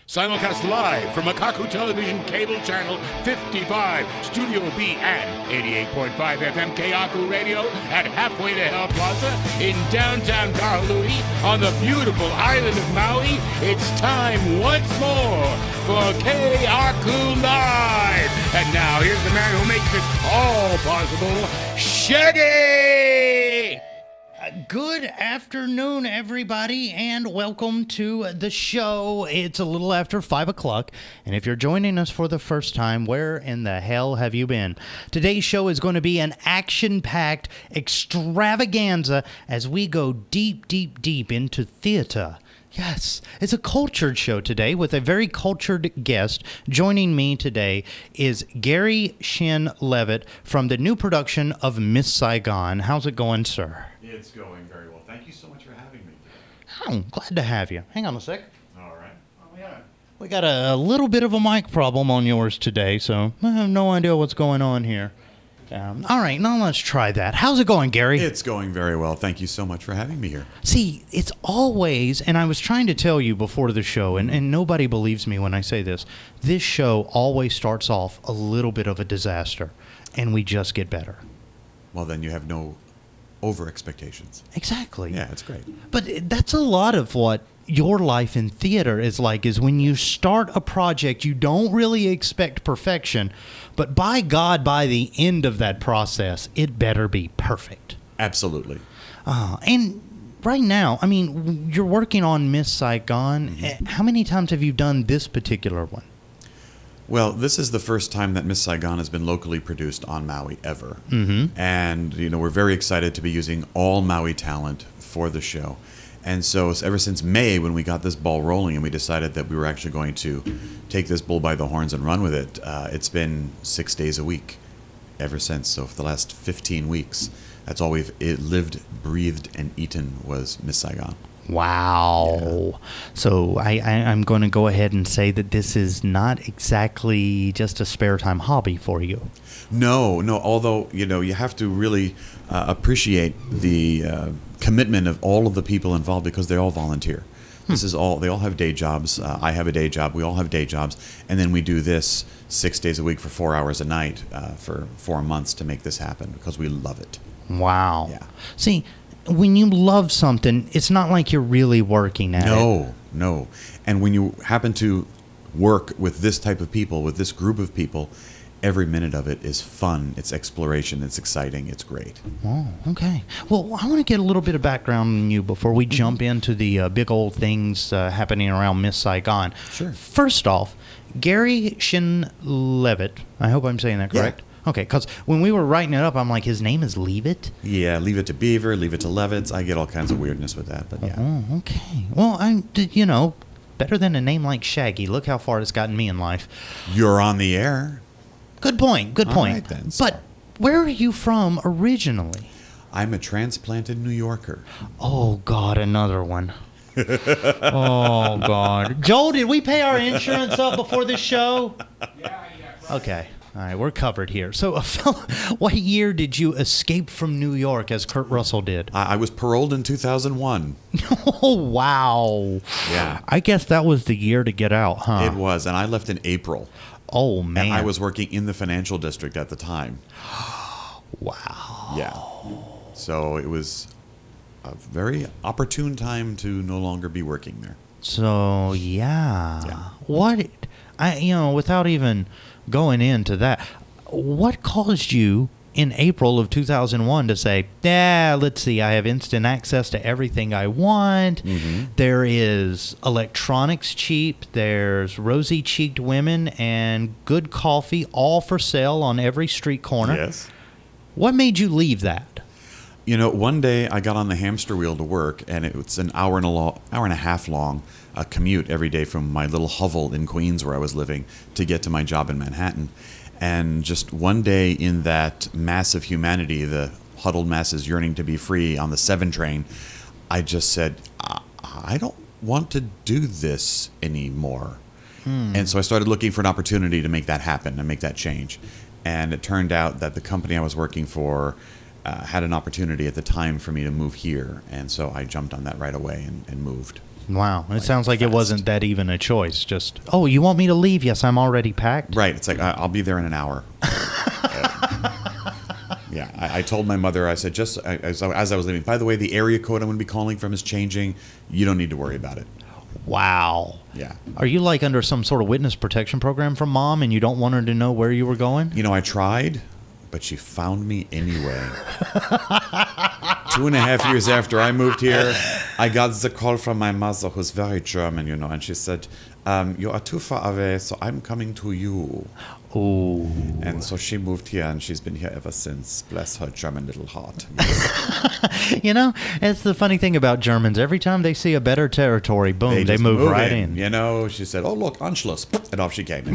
Simulcast live from a KAKU Television Cable Channel 55, Studio B and 88.5 FM KAKU Radio at Halfway to Hell Plaza in downtown Kahului on the beautiful island of Maui. It's time once more for KAKU Live. And now here's the man who makes it all possible, Shaggy! Good afternoon, everybody, and welcome to the show. It's a little after 5 o'clock, and if you're joining us for the first time, where in the hell have you been? Today's show is going to be an action-packed extravaganza as we go deep, deep, deep into theater. Yes, it's a cultured show today with a very cultured guest. Joining me today is Gary Shin Levitt from the new production of Miss Saigon. How's it going, sir? It's going very well. Thank you so much for having me today. Oh, glad to have you. Hang on a sec. All right. We got a little bit of a mic problem on yours today, so I have no idea what's going on here. All right, now let's try that. How's it going, Gary? It's going very well. Thank you so much for having me here. See, it's always, and I was trying to tell you before the show, and nobody believes me when I say this show always starts off a little bit of a disaster, and we just get better. Well, then you have no over expectations. Exactly. Yeah, it's great. But that's a lot of what your life in theater is like, is when you start a project, you don't really expect perfection, but by God, by the end of that process, it better be perfect. Absolutely. And right now, I mean, you're working on Miss Saigon. Mm-hmm. How many times have you done this particular one? Well, this is the first time that Miss Saigon has been locally produced on Maui ever. Mm-hmm. And, we're very excited to be using all Maui talent for the show. And so ever since May, when we got this ball rolling and we decided that we were actually going to take this bull by the horns and run with it, it's been 6 days a week ever since. So for the last 15 weeks, that's all we've lived, breathed, and eaten was Miss Saigon. Wow. Yeah. So I'm going to go ahead and say that this is not exactly just a spare time hobby for you. No. Although, you have to really appreciate the commitment of all of the people involved because they all volunteer. This is all, they all have day jobs. I have a day job. We all have day jobs. And then we do this 6 days a week for 4 hours a night for 4 months to make this happen because we love it. Wow. Yeah. See, when you love something, it's not like you're really working at it. No. And when you happen to work with this type of people, with this group of people, every minute of it is fun. It's exploration. It's exciting. It's great. Oh, okay. Well, I want to get a little bit of background on you before we jump into the big old things happening around Miss Saigon. Sure. First off, Gary Shin Levitt. I hope I'm saying that correct. Yeah. Okay, because when we were writing it up, I'm like, his name is Leavitt? Yeah, leave it to Beaver, leave it to Levitts. I get all kinds of weirdness with that, but yeah. Oh, okay. Well, better than a name like Shaggy. Look how far it's gotten me in life. You're on the air. Good point. All right, then. But where are you from originally? I'm a transplanted New Yorker. Oh, God, another one. Oh, God. Joel, did we pay our insurance up before this show? Yeah. Okay. All right, we're covered here. So, what year did you escape from New York as Kurt Russell did? I was paroled in 2001. Oh, wow. Yeah. I guess that was the year to get out, huh? It was, and I left in April. Oh, man. And I was working in the financial district at the time. Wow. Yeah. So it was a very opportune time to no longer be working there. So, yeah. Without even going into that, what caused you in April of 2001 to say, let's see, I have instant access to everything I want. Mm-hmm. There is electronics cheap. There's rosy-cheeked women and good coffee, all for sale on every street corner. Yes. What made you leave that? One day I got on the hamster wheel to work, and it was an hour and a half long commute every day from my little hovel in Queens where I was living to get to my job in Manhattan. And just one day in that mass of humanity, the huddled masses yearning to be free on the 7 train, I just said, I don't want to do this anymore. And so I started looking for an opportunity to make that happen and make that change. And it turned out that the company I was working for had an opportunity at the time for me to move here. And so I jumped on that right away and moved. Wow. It sounds like it wasn't that even a choice. Just, oh, you want me to leave? Yes, I'm already packed. Right. It's like, I'll be there in an hour. Yeah. I told my mother, I said, just as I was leaving, by the way, the area code I'm going to be calling from is changing. You don't need to worry about it. Wow. Yeah. Are you like under some sort of witness protection program from Mom and you don't want her to know where you were going? You know, I tried, but she found me anyway. 2.5 years after I moved here, I got the call from my mother, who's very German, you know, and she said, you are too far away, so I'm coming to you. Oh. And so she moved here, and she's been here ever since. Bless her German little heart. You know, it's the funny thing about Germans. Every time they see a better territory, boom, they move right in. You know, she said, oh, look, Anschluss. And off she came.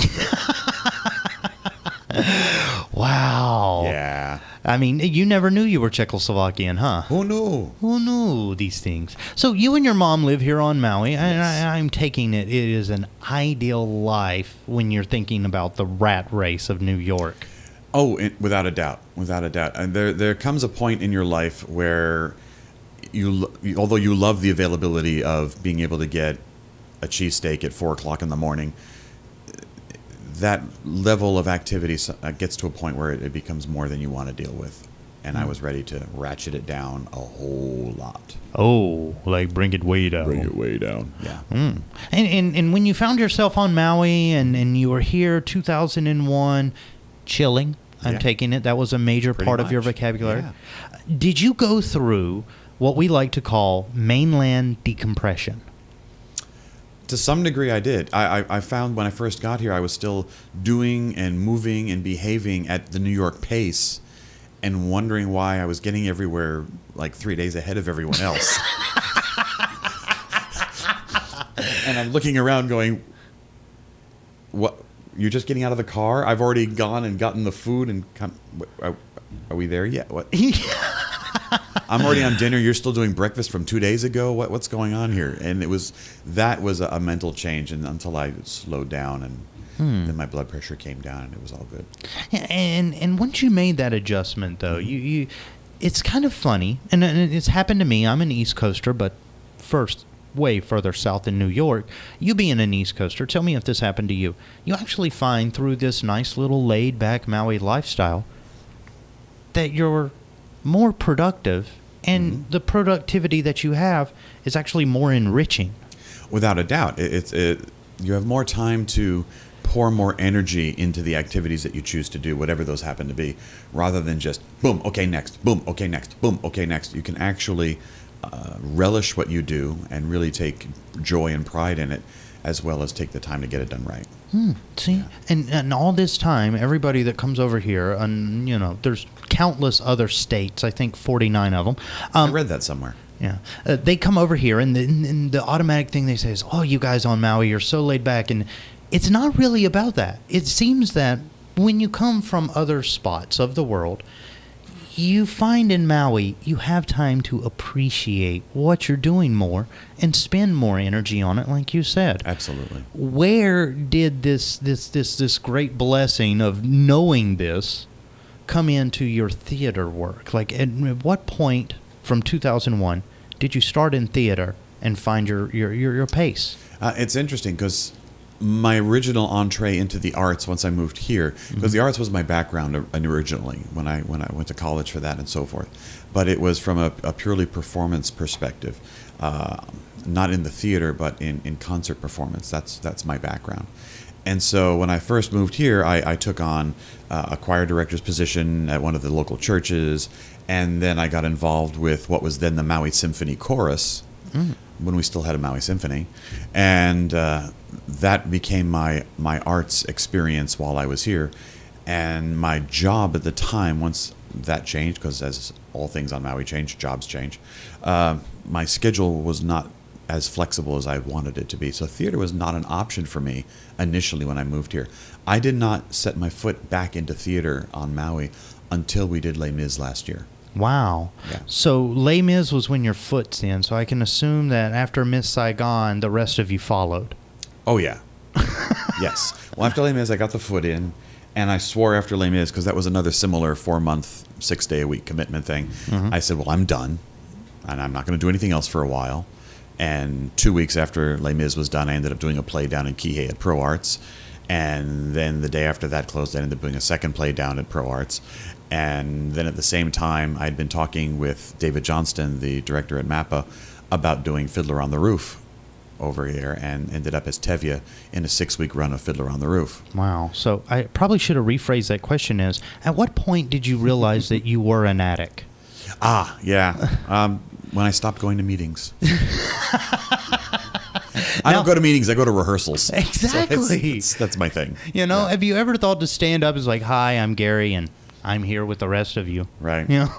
Wow. Yeah. I mean, you never knew you were Czechoslovakian, huh? Who knew? Who knew these things? So you and your mom live here on Maui, and Yes. I'm taking it is an ideal life when you're thinking about the rat race of New York. Oh, without a doubt. Without a doubt. And there comes a point in your life where although you love the availability of being able to get a cheesesteak at 4 o'clock in the morning, that level of activity gets to a point where it becomes more than you want to deal with. And I was ready to ratchet it down a whole lot. Oh, like bring it way down. Bring it way down. Yeah. Mm. And when you found yourself on Maui and you were here 2001, chilling, I'm taking it, that was a major part of your vocabulary. Yeah. Did you go through what we like to call mainland decompression? To some degree, I did. I found when I first got here, I was still doing and moving and behaving at the New York pace and wondering why I was getting everywhere like 3 days ahead of everyone else. And I'm looking around going, what? You're just getting out of the car? I've already gone and gotten the food and are we there yet? What? I'm already on dinner. You're still doing breakfast from 2 days ago. What's going on here? And that was a mental change, and until I slowed down, and then my blood pressure came down, and it was all good. And once you made that adjustment, though, you it's kind of funny, and it's happened to me. I'm an East Coaster, but first, way further south than New York. You being an East Coaster, tell me if this happened to you. You actually find through this nice little laid-back Maui lifestyle that you're more productive, and the productivity that you have is actually more enriching. Without a doubt. You have more time to pour more energy into the activities that you choose to do, whatever those happen to be, rather than just, boom, okay, next, boom, okay, next, boom, okay, next. You can actually relish what you do and really take joy and pride in it, as well as take the time to get it done right. See, and all this time, everybody that comes over here, and there's countless other states. I think 49 of them. I read that somewhere. Yeah, they come over here, and the automatic thing they say is, "Oh, you guys on Maui, you're so laid back," and it's not really about that. It seems that when you come from other spots of the world, you find in Maui you have time to appreciate what you're doing more and spend more energy on it, like you said. Absolutely. Where did this great blessing of knowing this come into your theater work? Like, at what point from 2001 did you start in theater and find your pace? It's interesting because my original entree into the arts once I moved here, because the arts was my background originally when I went to college for that and so forth, but it was from a purely performance perspective, not in the theater but in concert performance. That's my background. And so when I first moved here, I took on a choir director's position at one of the local churches, and then I got involved with what was then the Maui Symphony Chorus, when we still had a Maui Symphony, and that became my arts experience while I was here. And my job at the time, once that changed, because as all things on Maui change, jobs change, my schedule was not as flexible as I wanted it to be. So theater was not an option for me initially when I moved here. I did not set my foot back into theater on Maui until we did Les Mis last year. Wow. Yeah. So Les Mis was when your foot's in, so I can assume that after Miss Saigon, the rest of you followed. Oh, yeah. Yes. Well, after Les Mis, I got the foot in, and I swore after Les Mis, because that was another similar 4-month, 6-day-a-week commitment thing. I said, well, I'm done, and I'm not going to do anything else for a while. And 2 weeks after Les Mis was done, I ended up doing a play down in Kihei at Pro Arts. And then the day after that closed, I ended up doing a second play down at Pro Arts. And then at the same time, I'd been talking with David Johnston, the director at MAPPA, about doing Fiddler on the Roof over here, and ended up as Tevye in a 6-week run of Fiddler on the Roof. Wow. So I probably should have rephrased that question as, at what point did you realize that you were an addict? Yeah. When I stopped going to meetings. I don't go to meetings, I go to rehearsals. Exactly. So that's my thing. Have you ever thought to stand up as like, hi, I'm Gary, and I'm here with the rest of you? Right. Yeah.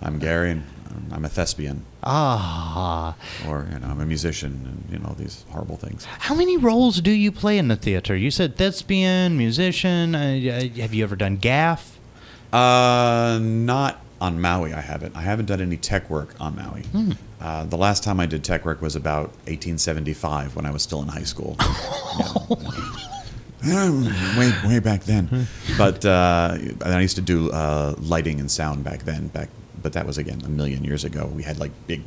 I'm Gary, and I'm a thespian. Or, I'm a musician, and, these horrible things. How many roles do you play in the theater? You said thespian, musician. Have you ever done gaff? Not on Maui, I haven't. I haven't done any tech work on Maui. The last time I did tech work was about 1875 when I was still in high school. Way back then. But I used to do lighting and sound back then. But that was, again, a million years ago. We had, like, big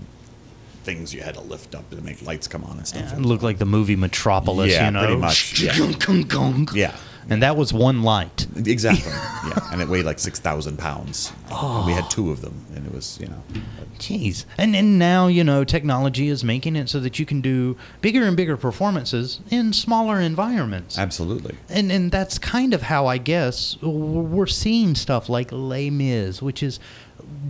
things you had to lift up to make lights come on and stuff. Yeah, it looked like the movie Metropolis, pretty much. Yeah. And that was one light. Exactly. Yeah. And it weighed like 6,000 pounds. Oh. We had 2 of them, and it was, Jeez. And now, technology is making it so that you can do bigger and bigger performances in smaller environments. Absolutely. And that's kind of how, I guess, we're seeing stuff like Les Mis, which is,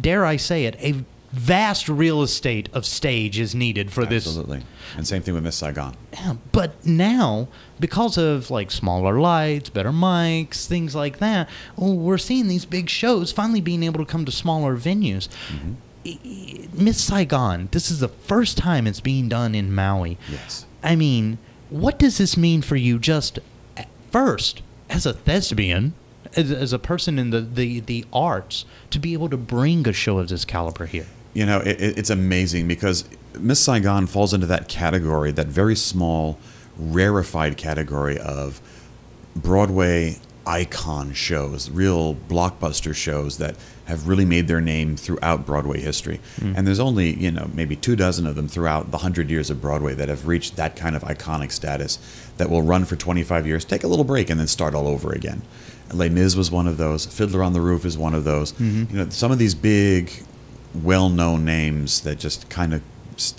dare I say it, a vast real estate of stage is needed for this. Absolutely. And same thing with Miss Saigon. Yeah, but now, because of like smaller lights, better mics, things like that, we're seeing these big shows finally being able to come to smaller venues. Miss Saigon, this is the first time it's being done in Maui. Yes. I mean, what does this mean for you just first as a thespian, as a person in the arts, to be able to bring a show of this caliber here? It's amazing because Miss Saigon falls into that category, that very small, rarefied category of Broadway icon shows, real blockbuster shows that have really made their name throughout Broadway history. And there's only, maybe 24 of them throughout the 100 years of Broadway that have reached that kind of iconic status that will run for 25 years, take a little break, and then start all over again. Les Mis was one of those. Fiddler on the Roof is one of those. Some of these big, well-known names that just kind of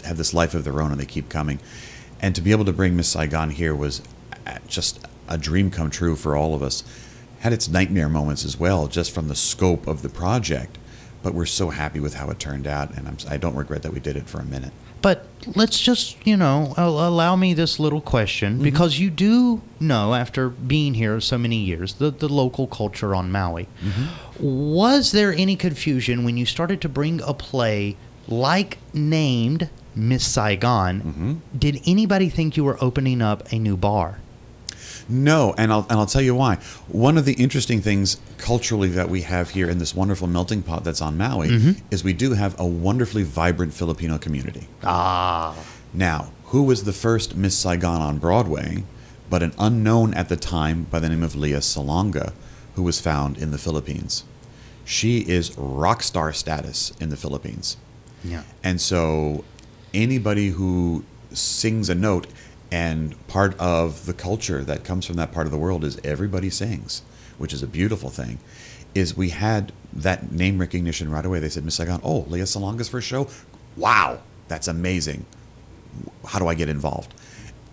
have this life of their own, and they keep coming. And to be able to bring Miss Saigon here was just a dream come true for all of us. Had its nightmare moments as well, just from the scope of the project. But we're so happy with how it turned out, and I don't regret that we did it for a minute. But let's just, allow me this little question, because you do know, after being here so many years, the local culture on Maui. Was there any confusion when you started to bring a play like named Miss Saigon? Did anybody think you were opening up a new bar? No, and I'll tell you why. One of the interesting things culturally that we have here in this wonderful melting pot that's on Maui is we do have a wonderfully vibrant Filipino community. Now, who was the first Miss Saigon on Broadway but an unknown at the time by the name of Leah Salonga, who was found in the Philippines? She is rock star status in the Philippines. Yeah. And so anybody who sings a note, and part of the culture that comes from that part of the world is everybody sings, which is a beautiful thing, is we had that name recognition right away. They said, Miss Saigon, oh, Leah Salonga's first show? Wow, that's amazing. How do I get involved?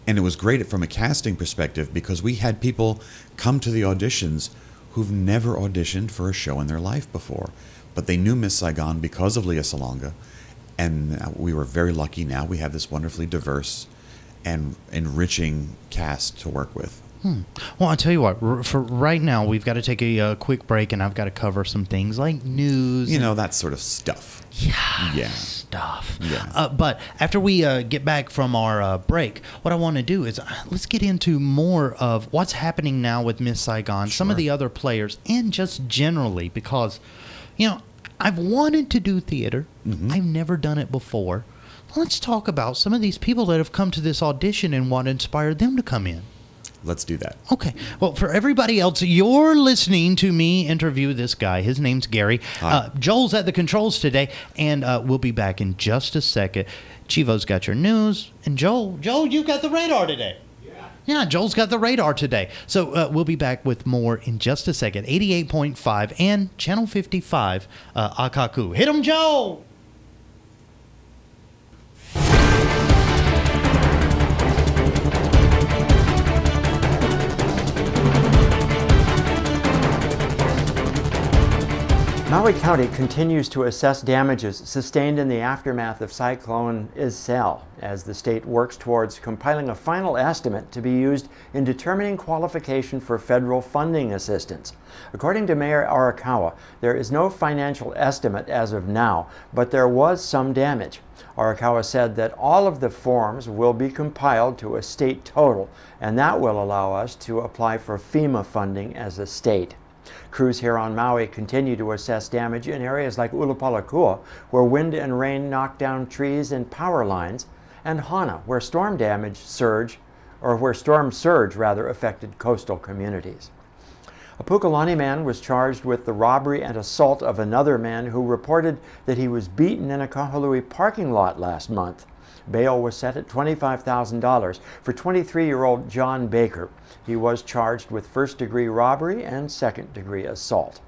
And it was great from a casting perspective because we had people come to the auditions who've never auditioned for a show in their life before. But they knew Miss Saigon because of Leah Salonga, and we were very lucky. Now we have this wonderfully diverse and enriching cast to work with. Well, I'll tell you what, for right now, we've got to take a quick break, and I've got to cover some things like news. That sort of stuff. Yeah. Stuff. Yeah. But after we get back from our break, what I want to do is let's get into more of what's happening now with Miss Saigon, some of the other players, and just generally, because, I've wanted to do theater. I've never done it before. Let's talk about some of these people that have come to this audition and what inspired them to come in. let's do that. Okay. Well, for everybody else, you're listening to me interview this guy. His name's Gary. Joel's at the controls today, and we'll be back in just a second. Chivo's got your news, and Joel, you've got the radar today. Yeah, Joel's got the radar today. So we'll be back with more in just a second. 88.5 and Channel 55, KAKU. Hit 'em, Joel! Maui County continues to assess damages sustained in the aftermath of Cyclone Iselle as the state works towards compiling a final estimate to be used in determining qualification for federal funding assistance. According to Mayor Arakawa, there is no financial estimate as of now, but there was some damage. Arakawa said that all of the forms will be compiled to a state total, and that will allow us to apply for FEMA funding as a state. Crews here on Maui continue to assess damage in areas like Ulupalakua, where wind and rain knocked down trees and power lines, and Hana, where storm surge affected coastal communities. A Pukalani man was charged with the robbery and assault of another man who reported that he was beaten in a Kahului parking lot last month. Bail was set at $25,000 for 23-year-old John Baker. He was charged with first-degree robbery and second-degree assault.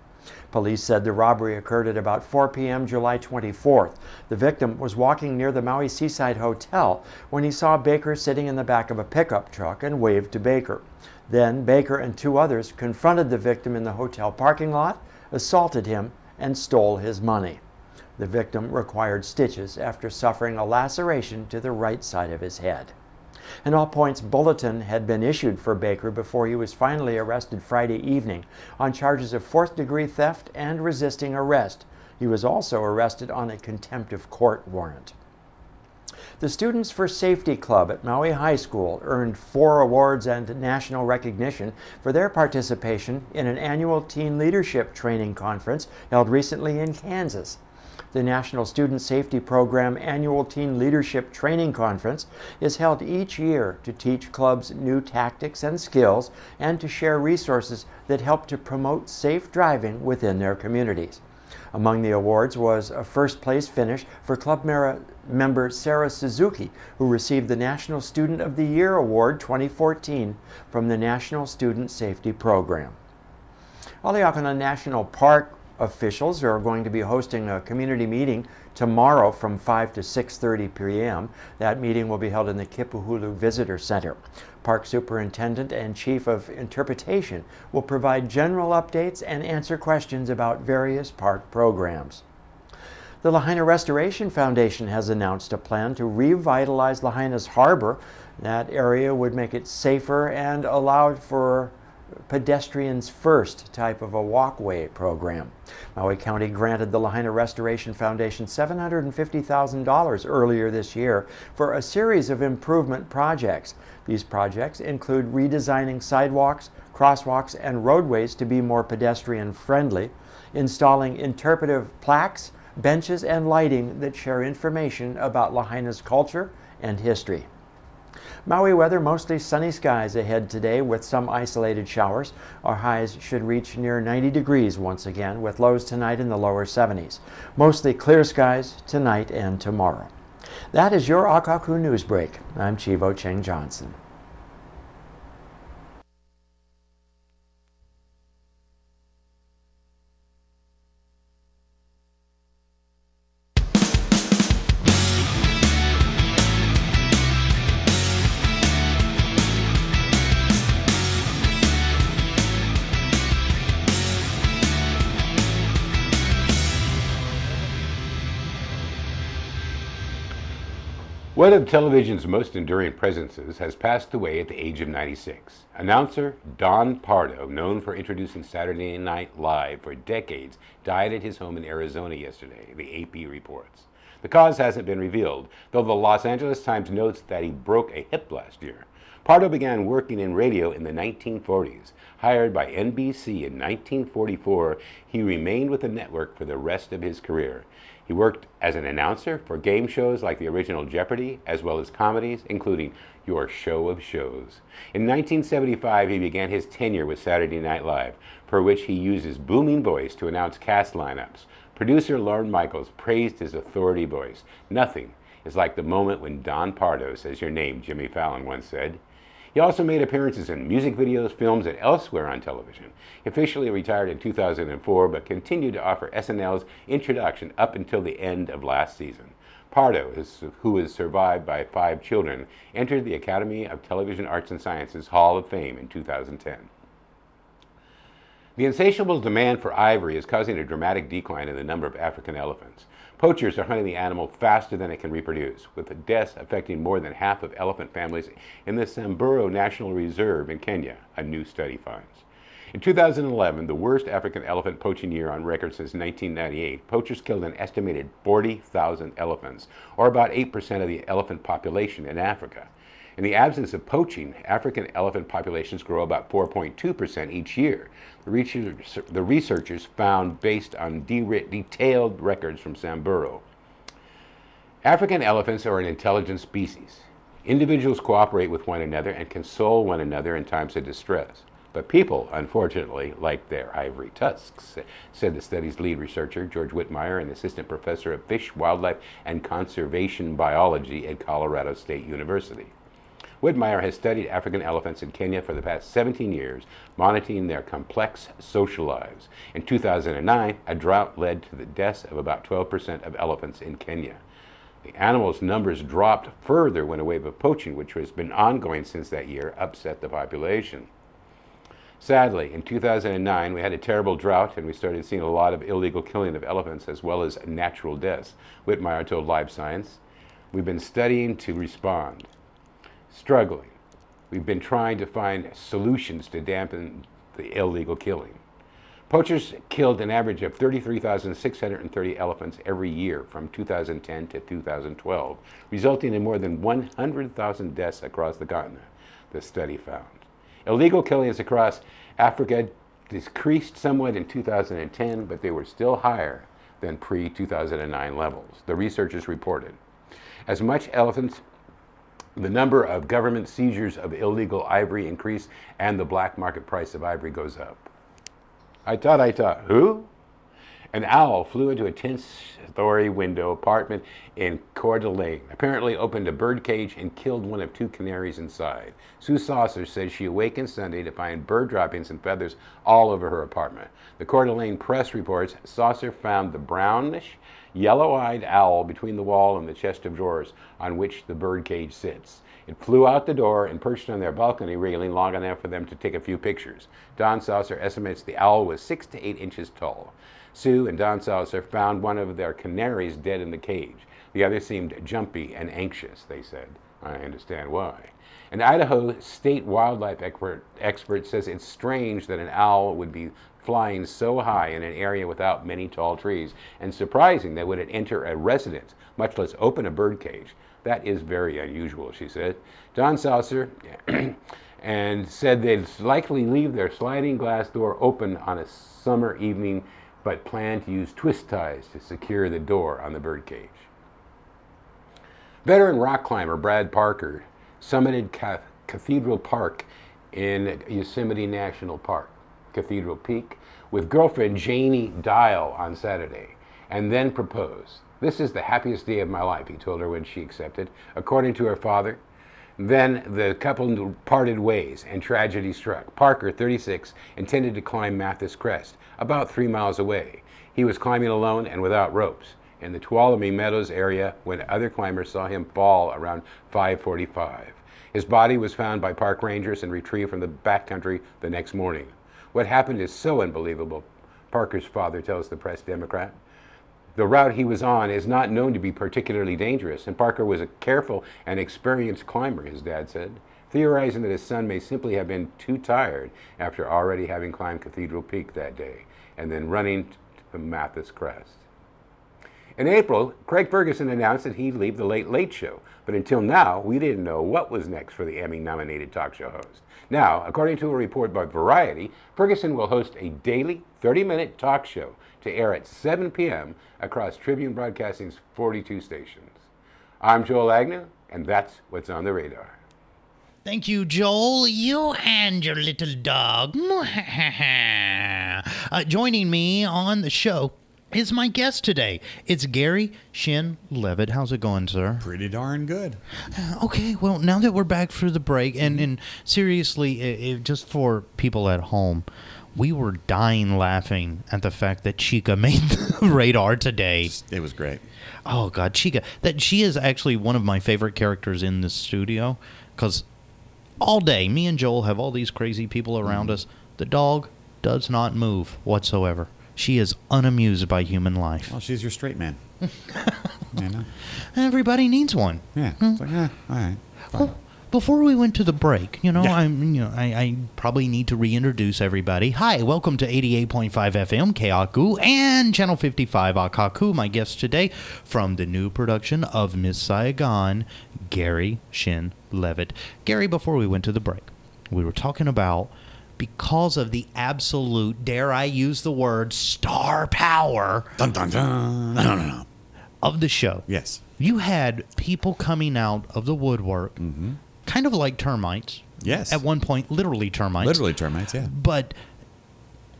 Police said the robbery occurred at about 4 p.m. July 24th. The victim was walking near the Maui Seaside Hotel when he saw Baker sitting in the back of a pickup truck and waved to Baker. Then Baker and two others confronted the victim in the hotel parking lot, assaulted him, and stole his money. The victim required stitches after suffering a laceration to the right side of his head. An all-points bulletin had been issued for Baker before he was finally arrested Friday evening on charges of fourth-degree theft and resisting arrest. He was also arrested on a contempt of court warrant. The Students for Safety Club at Maui High School earned 4 awards and national recognition for their participation in an annual teen leadership training conference held recently in Kansas. The National Student Safety Program Annual Teen Leadership Training Conference is held each year to teach clubs new tactics and skills and to share resources that help to promote safe driving within their communities. Among the awards was a first-place finish for club member Sarah Suzuki, who received the National Student of the Year Award 2014 from the National Student Safety Program. Haleakala National Park officials are going to be hosting a community meeting tomorrow from 5 to 6:30 p.m. That meeting will be held in the Kipuhulu Visitor Center. Park Superintendent and Chief of Interpretation will provide general updates and answer questions about various park programs. The Lahaina Restoration Foundation has announced a plan to revitalize Lahaina's harbor. That area would make it safer and allow for pedestrians first type of a walkway program. Maui County granted the Lahaina Restoration Foundation $750,000 earlier this year for a series of improvement projects. These projects include redesigning sidewalks, crosswalks, and roadways to be more pedestrian friendly, installing interpretive plaques, benches, and lighting that share information about Lahaina's culture and history. Maui weather, mostly sunny skies ahead today with some isolated showers. Our highs should reach near 90 degrees once again, with lows tonight in the lower 70s. Mostly clear skies tonight and tomorrow. That is your KAKU News Break. I'm Chivo Cheng Johnson. One of television's most enduring presences has passed away at the age of 96. Announcer Don Pardo, known for introducing Saturday Night Live for decades, died at his home in Arizona yesterday, the AP reports. The cause hasn't been revealed, though the Los Angeles Times notes that he broke a hip last year. Pardo began working in radio in the 1940s. Hired by NBC in 1944, he remained with the network for the rest of his career. He worked as an announcer for game shows like the original Jeopardy, as well as comedies, including Your Show of Shows. In 1975, he began his tenure with Saturday Night Live, for which he used his booming voice to announce cast lineups. Producer Lorne Michaels praised his authority voice. "Nothing is like the moment when Don Pardo says your name," Jimmy Fallon once said. He also made appearances in music videos, films, and elsewhere on television. He officially retired in 2004, but continued to offer SNL's introduction up until the end of last season. Pardo, who is survived by 5 children, entered the Academy of Television Arts and Sciences Hall of Fame in 2010. The insatiable demand for ivory is causing a dramatic decline in the number of African elephants. Poachers are hunting the animal faster than it can reproduce, with the deaths affecting more than half of elephant families in the Samburu National Reserve in Kenya, a new study finds. In 2011, the worst African elephant poaching year on record since 1998, poachers killed an estimated 40,000 elephants, or about 8% of the elephant population in Africa. In the absence of poaching, African elephant populations grow about 4.2% each year. The researchers found based on detailed records from Samburu. African elephants are an intelligent species. Individuals cooperate with one another and console one another in times of distress. But people, unfortunately, like their ivory tusks, said the study's lead researcher, George Whitmire, an assistant professor of fish, wildlife, and conservation biology at Colorado State University. Whitmire has studied African elephants in Kenya for the past 17 years, monitoring their complex social lives. In 2009, a drought led to the deaths of about 12% of elephants in Kenya. The animals' numbers dropped further when a wave of poaching, which has been ongoing since that year, upset the population. Sadly, in 2009, we had a terrible drought and we started seeing a lot of illegal killing of elephants as well as natural deaths, Whitmire told Live Science. We've been studying to respond. Struggling. We've been trying to find solutions to dampen the illegal killing. Poachers killed an average of 33,630 elephants every year from 2010 to 2012, resulting in more than 100,000 deaths across the continent, the study found. Illegal killings across Africa decreased somewhat in 2010, but they were still higher than pre-2009 levels, the researchers reported. As much elephants, the number of government seizures of illegal ivory increased and the black market price of ivory goes up. I thought, who? An owl flew into a 10-story window apartment in Coeur d'Alene, apparently opened a bird cage and killed one of 2 canaries inside. Sue Saucer says she awakened Sunday to find bird droppings and feathers all over her apartment. The Coeur d'Alene Press reports Saucer found the brownish, yellow-eyed owl between the wall and the chest of drawers on which the bird cage sits. It flew out the door and perched on their balcony railing long enough for them to take a few pictures. Don Saucer estimates the owl was 6 to 8 inches tall. Sue and Don Saucer found one of their canaries dead in the cage. The other seemed jumpy and anxious, they said. I understand why. An Idaho state wildlife expert says it's strange that an owl would be flying so high in an area without many tall trees, and surprising that would it enter a residence, much less open a bird cage. That is very unusual, she said. Don Saucer and said they'd likely leave their sliding glass door open on a summer evening, but plan to use twist ties to secure the door on the bird cage. Veteran rock climber Brad Parker summited Cathedral Park in Yosemite National Park, Cathedral Peak, with girlfriend Janie Dial on Saturday, and then proposed. "This is the happiest day of my life," he told her when she accepted. According to her father, then the couple parted ways and tragedy struck. Parker, 36, intended to climb Mathis Crest, about 3 miles away. He was climbing alone and without ropes in the Tuolumne Meadows area when other climbers saw him fall around 5:45. His body was found by park rangers and retrieved from the backcountry the next morning. "What happened is so unbelievable," Parker's father tells the Press Democrat. "The route he was on is not known to be particularly dangerous, and Parker was a careful and experienced climber," his dad said, theorizing that his son may simply have been too tired after already having climbed Cathedral Peak that day and then running to Mathis Crest. In April, Craig Ferguson announced that he'd leave The Late Late Show, but until now, we didn't know what was next for the Emmy-nominated talk show host. Now, according to a report by Variety, Ferguson will host a daily 30-minute talk show to air at 7 p.m. across Tribune Broadcasting's 42 stations. I'm Joel Agnew, and that's what's on the radar. Thank you, Joel. You and your little dog. Joining me on the show is my guest today. It's Gary Shin Levitt. How's it going, sir? Pretty darn good. Okay, well, now that we're back for the break, and seriously, just for people at home, we were dying laughing at the fact that Chica made the radar today. It was great. Oh, God, Chica. She is actually one of my favorite characters in this studio, because all day, me and Joel have all these crazy people around us. The dog does not move whatsoever. She is unamused by human life. Well, she's your straight man. You know? Everybody needs one. Yeah. It's like, all right. Fine. Well, before we went to the break, Yeah. I probably need to reintroduce everybody. Hi, welcome to 88.5 FM KAKU and Channel 55 KAKU. My guest today from the new production of Miss Saigon, Gary Shin Levitt. Gary, before we went to the break, we were talking about, because of the absolute, dare I use the word, star power Dun, dun, dun. No. of the show. Yes. You had people coming out of the woodwork, kind of like termites. Yes. At one point, literally termites. Literally termites, yeah. But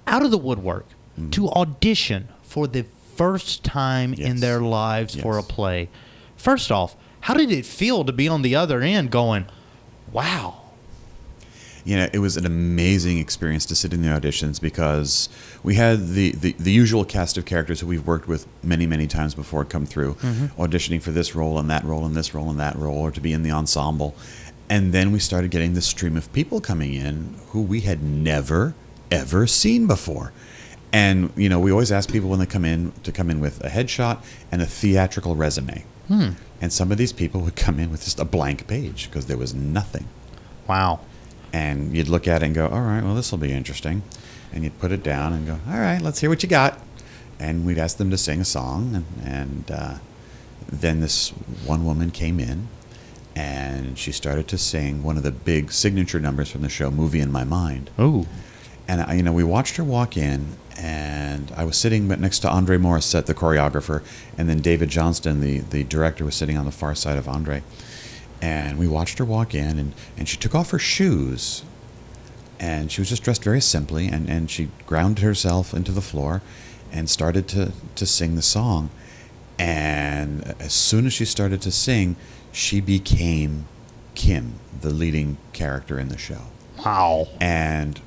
out of the woodwork to audition for the first time in Yes. their lives for a Yes. play. First off, how did it feel to be on the other end going, wow? You know, it was an amazing experience to sit in the auditions because we had the usual cast of characters who we've worked with many, many times before come through, auditioning for this role and that role and this role and that role, or to be in the ensemble. And then we started getting this stream of people coming in who we had never, ever seen before. And, you know, we always ask people when they come in to come in with a headshot and a theatrical resume. And some of these people would come in with just a blank page because there was nothing. Wow. And you'd look at it and go, all right, well, this will be interesting. And you'd put it down and go, all right, let's hear what you got. And we'd ask them to sing a song. And then this one woman came in, and she started to sing one of the big signature numbers from the show, Movie in My Mind. Oh. And, we watched her walk in, and I was sitting next to Andre Morissette, the choreographer, and then David Johnston, the director, was sitting on the far side of Andre. And we watched her walk in, and she took off her shoes, and she was just dressed very simply, and she grounded herself into the floor and started to sing the song. And as soon as she started to sing, she became Kim, the leading character in the show. Wow. And,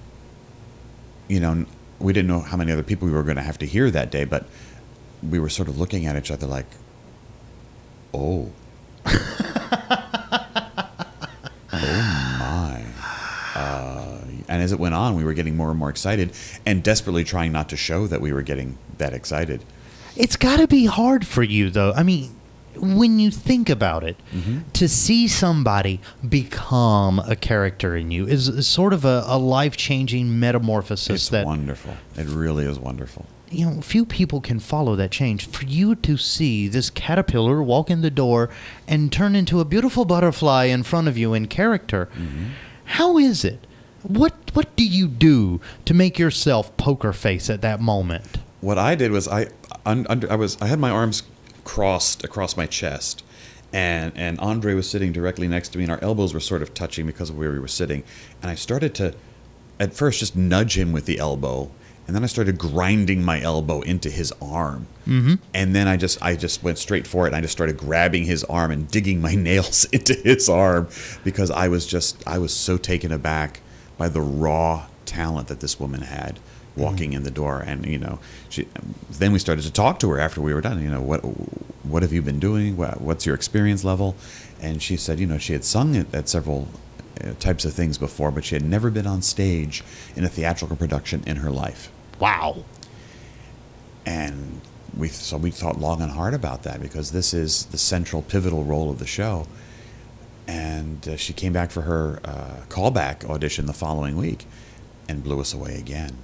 you know, we didn't know how many other people we were going to have to hear that day, but we were sort of looking at each other like, oh. Oh my. And as it went on, we were getting more and more excited and desperately trying not to show that we were getting that excited. It's got to be hard for you, though. I mean, when you think about it, to see somebody become a character in you is sort of a life-changing metamorphosis. It's wonderful. It really is wonderful. You know, few people can follow that change. For you to see this caterpillar walk in the door and turn into a beautiful butterfly in front of you in character, how is it? What do you do to make yourself poker face at that moment? What I did was I had my arms crossed across my chest, and Andre was sitting directly next to me, and our elbows were sort of touching because of where we were sitting. And I started to, at first, just nudge him with the elbow. And then I started grinding my elbow into his arm. And then I just went straight for it. And I just started grabbing his arm and digging my nails into his arm because I was so taken aback by the raw talent that this woman had walking in the door. And, you know, then we started to talk to her after we were done. You know, what have you been doing? What's your experience level? And she said, you know, she had sung at several types of things before, but she had never been on stage in a theatrical production in her life. Wow. And we thought long and hard about that because this is the central pivotal role of the show. And she came back for her callback audition the following week and blew us away again.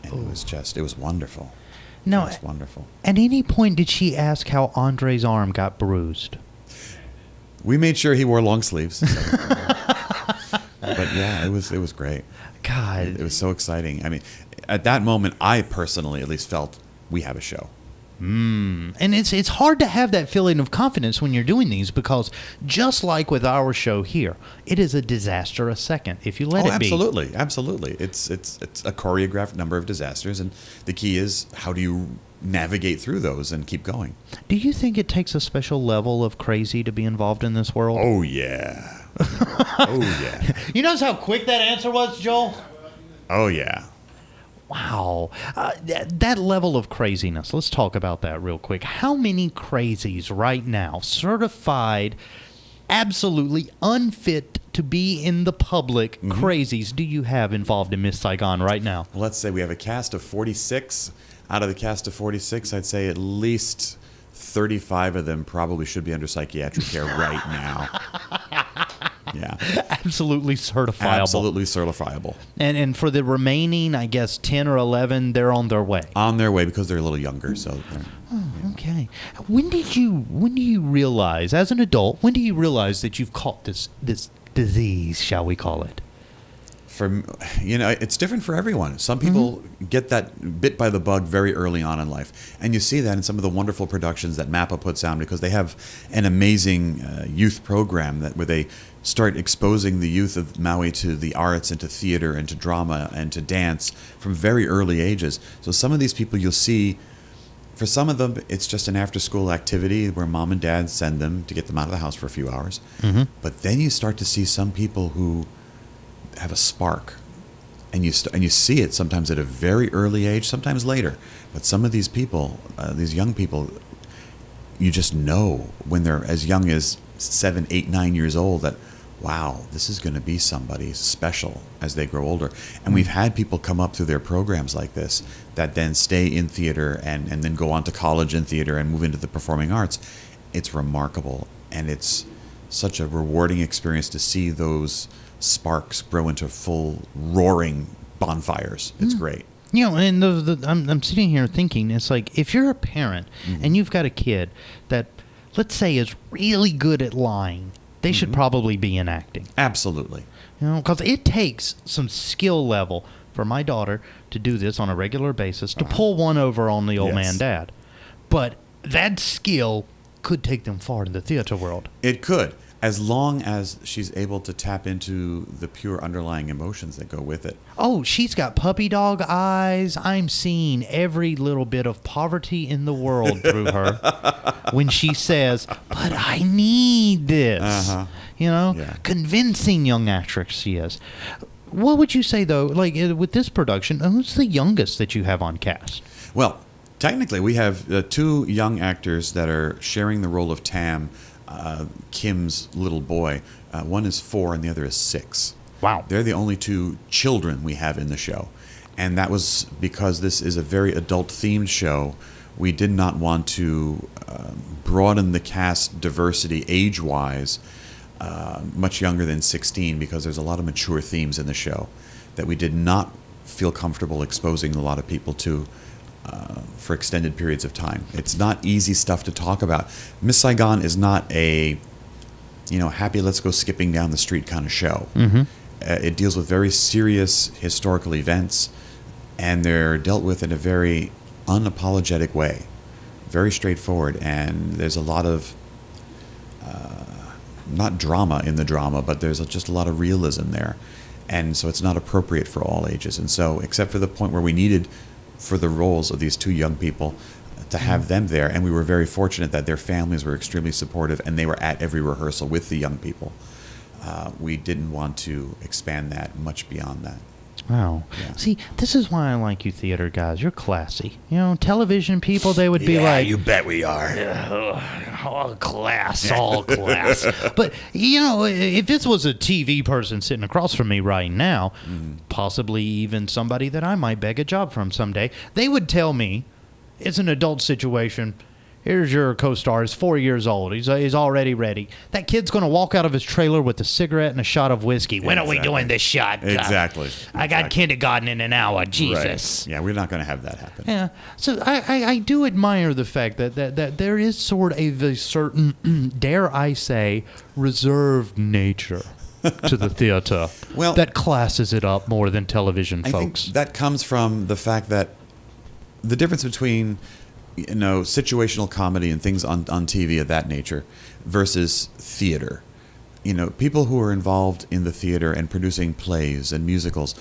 And it was wonderful. No, That's wonderful. At any point, did she ask how Andre's arm got bruised? We made sure he wore long sleeves. So, but yeah, it was great. God, It was so exciting. I mean, at that moment, I personally at least felt we have a show. and it's hard to have that feeling of confidence when you're doing these, because just like with our show here, it is a disaster a second if you let it be. Absolutely. It's a choreographed number of disasters, and the key is how do you navigate through those and keep going. Do you think it takes a special level of crazy to be involved in this world? Oh yeah. Oh yeah. You notice how quick that answer was, Joel? Oh yeah. Wow. That level of craziness, let's talk about that real quick. How many crazies right now, certified, absolutely unfit to be in the public crazies, do you have involved in Miss Saigon right now? Well, let's say we have a cast of 46. Out of the cast of 46, I'd say at least 35 of them probably should be under psychiatric care right now. Yeah. Absolutely certifiable. Absolutely certifiable. And for the remaining, I guess, 10 or 11, they're on their way. On their way because they're a little younger. So. Okay. When do you realize, as an adult, when do you realize that you've caught this disease, shall we call it? It's different for everyone. Some people get that bit by the bug very early on in life. And you see that in some of the wonderful productions that MAPPA puts on, because they have an amazing youth program where they start exposing the youth of Maui to the arts and to theater and to drama and to dance from very early ages. So some of these people you'll see, for some of them, it's just an after-school activity where mom and dad send them to get them out of the house for a few hours. But then you start to see some people who have a spark, and you see it sometimes at a very early age, sometimes later. But some of these people, these young people, you just know when they're as young as 7, 8, 9 years old that, wow, this is going to be somebody special as they grow older. And we've had people come up through their programs like this that then stay in theater and then go on to college in theater and move into the performing arts. It's remarkable, and it's such a rewarding experience to see those sparks grow into full roaring bonfires. It's great. And I'm sitting here thinking, it's like, if you're a parent and you've got a kid that, let's say, is really good at lying, they should probably be in acting. Absolutely. Because it takes some skill level for my daughter to do this on a regular basis, to pull one over on the old man dad. But that skill could take them far in the theater world. It could, as long as she's able to tap into the pure underlying emotions that go with it. Oh, she's got puppy dog eyes. I'm seeing every little bit of poverty in the world through her when she says, but I need this. Convincing young actress she is. What would you say, though, like with this production, who's the youngest that you have on cast? Well, technically, we have 2 young actors that are sharing the role of Tam, Kim's little boy. One is 4 and the other is 6. Wow. They're the only 2 children we have in the show. And that was because this is a very adult-themed show. We did not want to broaden the cast diversity age-wise much younger than 16, because there's a lot of mature themes in the show that we did not feel comfortable exposing a lot of people to for extended periods of time. It's not easy stuff to talk about. Miss Saigon is not a, happy let's go skipping down the street kind of show. It deals with very serious historical events, and they're dealt with in a very unapologetic way, very straightforward, and there's a lot of not drama in the drama, but there's just a lot of realism there, and so it's not appropriate for all ages. And so, except for the point where we needed for the roles of these 2 young people to have them there, and we were very fortunate that their families were extremely supportive and they were at every rehearsal with the young people. We didn't want to expand that much beyond that. Wow. Yeah. See, this is why I like you theater guys. You're classy. Television people, they would be like, you bet we are. all class. But, if this was a TV person sitting across from me right now, possibly even somebody that I might beg a job from someday, they would tell me, it's an adult situation. here's your co-star. He's 4 years old. He's already ready. That kid's going to walk out of his trailer with a cigarette and a shot of whiskey. When are we doing this shot? Exactly. I got kindergarten in an hour. Jesus. Right. Yeah, we're not going to have that happen. Yeah. So I do admire the fact that there is sort of a certain, dare I say, reserved nature to the theater that classes it up more than television, folks. I think that comes from the fact that the difference between situational comedy and things on TV of that nature versus theater. People who are involved in the theater and producing plays and musicals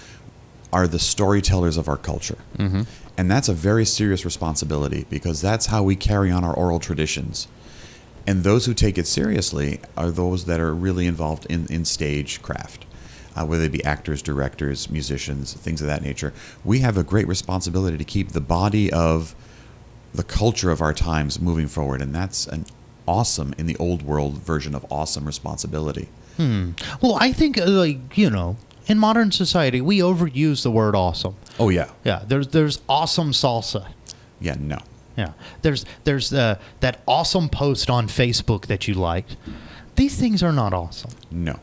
are the storytellers of our culture. Mm-hmm. And that's a very serious responsibility because that's how we carry on our oral traditions. And those who take it seriously are those that are really involved in stagecraft, whether they be actors, directors, musicians, things of that nature. We have a great responsibility to keep the body of the culture of our times moving forward, and that's an awesome, in the old world version of awesome, responsibility. Well, I think, in modern society, we overuse the word awesome. Oh, yeah. Yeah, there's awesome salsa. Yeah, no. Yeah, there's that awesome post on Facebook that you liked. These things are not awesome. No.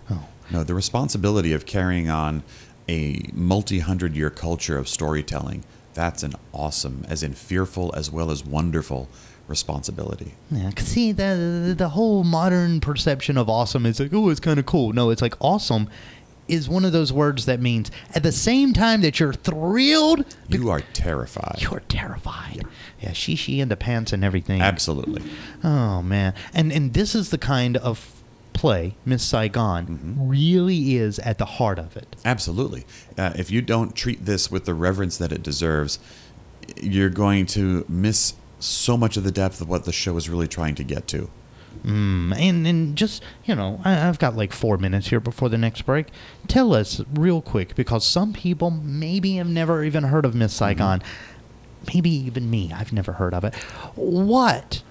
Oh. No, the responsibility of carrying on a multi-hundred-year culture of storytelling, that's an awesome, as in fearful as well as wonderful responsibility. Yeah, 'cause see, the whole modern perception of awesome is like, oh, it's kind of cool. No, it's like awesome is one of those words that means at the same time that you're thrilled, you are terrified. You're terrified. Yeah, she and the pants and everything. Absolutely. Oh, man. And this is the kind of play, Miss Saigon, really is at the heart of it. Absolutely. If you don't treat this with the reverence that it deserves, you're going to miss so much of the depth of what the show is really trying to get to. And just, I've got like 4 minutes here before the next break. Tell us real quick, because some people maybe have never even heard of Miss Saigon. Maybe even me. I've never heard of it. What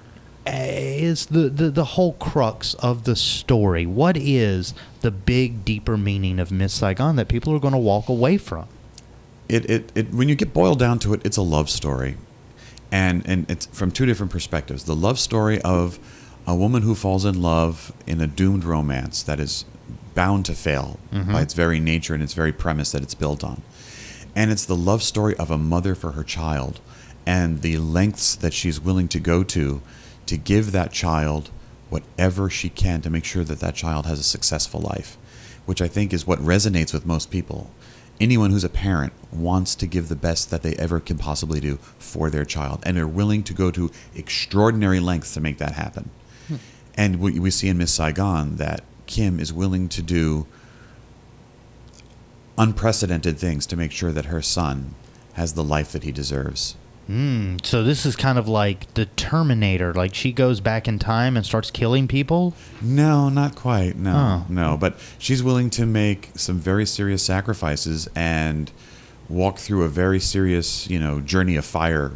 is the whole crux of the story? What is the big, deeper meaning of Miss Saigon that people are going to walk away from? It when you get boiled down to it, it's a love story. And it's from two different perspectives. The love story of a woman who falls in love in a doomed romance that is bound to fail by its very nature and its very premise that it's built on. And it's the love story of a mother for her child and the lengths that she's willing to go to give that child whatever she can to make sure that that child has a successful life, which I think is what resonates with most people. Anyone who's a parent wants to give the best that they ever can possibly do for their child, and they're willing to go to extraordinary lengths to make that happen. And we see in Miss Saigon that Kim is willing to do unprecedented things to make sure that her son has the life that he deserves. So this is kind of like the Terminator, like she goes back in time and starts killing people? No, not quite. No. But she's willing to make some very serious sacrifices and walk through a very serious, journey of fire,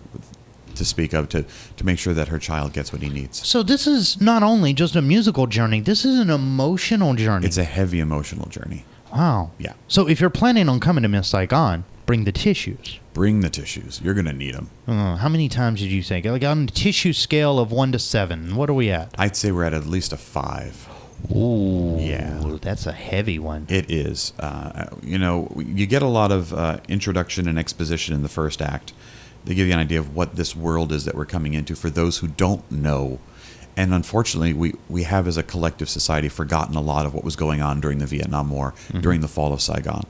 to speak of, to make sure that her child gets what he needs. So this is not only just a musical journey, this is an emotional journey. It's a heavy emotional journey. Wow. Yeah. So if you're planning on coming to Miss Saigon, bring the tissues. Bring the tissues. You're going to need them. How many times did you say? Like on a tissue scale of 1 to 7, what are we at? I'd say we're at least a 5. Ooh. Yeah. That's a heavy one. It is. You get a lot of introduction and exposition in the first act. They give you an idea of what this world is that we're coming into for those who don't know. And unfortunately, we have as a collective society forgotten a lot of what was going on during the Vietnam War, during the fall of Saigon.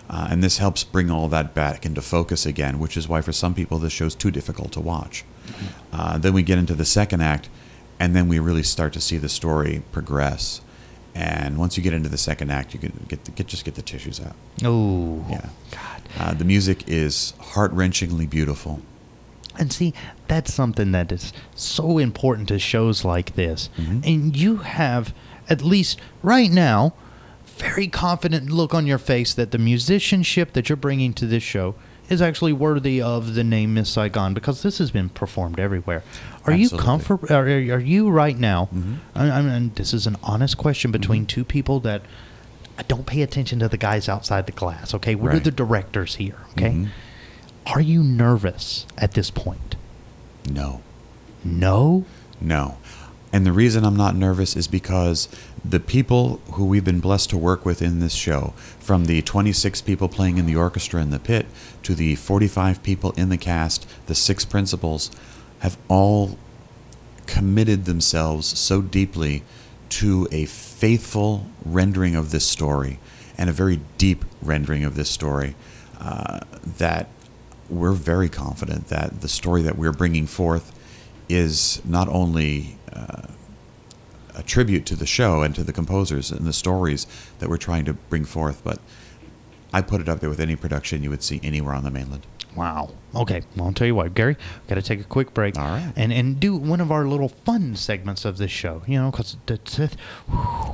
And this helps bring all that back into focus again, which is why for some people this show's too difficult to watch. Then we get into the second act, and then we really start to see the story progress. And once you get into the second act, you can just get the tissues out. Oh, yeah. God. The music is heart-wrenchingly beautiful. And see, that's something that is so important to shows like this. And you have, at least right now, very confident look on your face that the musicianship that you're bringing to this show is actually worthy of the name Miss Saigon, because this has been performed everywhere. Are you comfortable? Are you right now? I mean, this is an honest question between two people that don't pay attention to the guys outside the glass. Okay, we're the directors here. Okay, are you nervous at this point? No. No? No. And the reason I'm not nervous is because the people who we've been blessed to work with in this show, from the 26 people playing in the orchestra in the pit to the 45 people in the cast, the 6 principals, have all committed themselves so deeply to a faithful rendering of this story and a very deep rendering of this story that we're very confident that the story that we're bringing forth is not only a tribute to the show and to the composers and the stories that we're trying to bring forth, but I put it up there with any production you would see anywhere on the mainland. Wow. Okay. Well, I'll tell you what, Gary, got to take a quick break. All right. And do one of our little fun segments of this show, because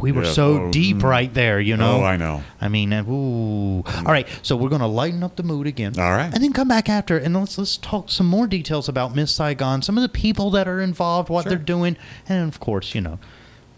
we were so deep right there, Oh, I know. I mean, ooh. All right. So we're going to lighten up the mood again. All right. And then come back after and let's talk some more details about Miss Saigon, some of the people that are involved, what they're doing, and of course,